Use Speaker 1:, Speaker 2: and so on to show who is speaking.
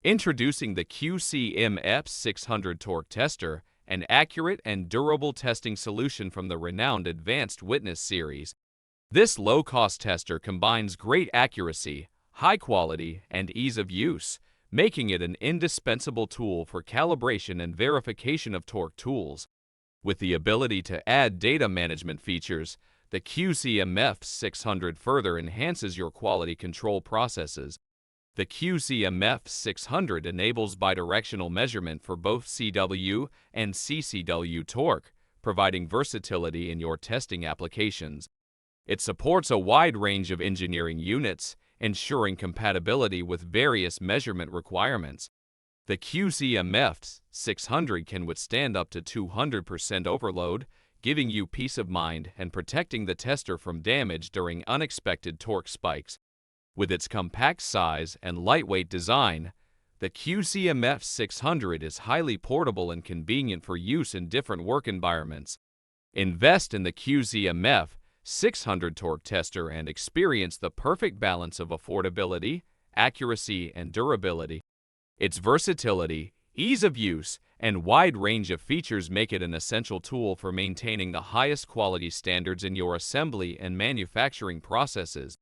Speaker 1: Introducing the QCMF-600 Torque Tester, an accurate and durable testing solution from the renowned Advanced Witness series. This low-cost tester combines great accuracy, high quality, and ease of use, making it an indispensable tool for calibration and verification of torque tools. With the ability to add data management features, the QCMF-600 further enhances your quality control processes. The QCMF-600 enables bidirectional measurement for both CW and CCW torque, providing versatility in your testing applications. It supports a wide range of engineering units, ensuring compatibility with various measurement requirements. The QCMF-600 can withstand up to 200% overload, giving you peace of mind and protecting the tester from damage during unexpected torque spikes. With its compact size and lightweight design, the QCMF-600 is highly portable and convenient for use in different work environments. Invest in the QCMF-600 Torque Tester and experience the perfect balance of affordability, accuracy, and durability. Its versatility, ease of use, and wide range of features make it an essential tool for maintaining the highest quality standards in your assembly and manufacturing processes.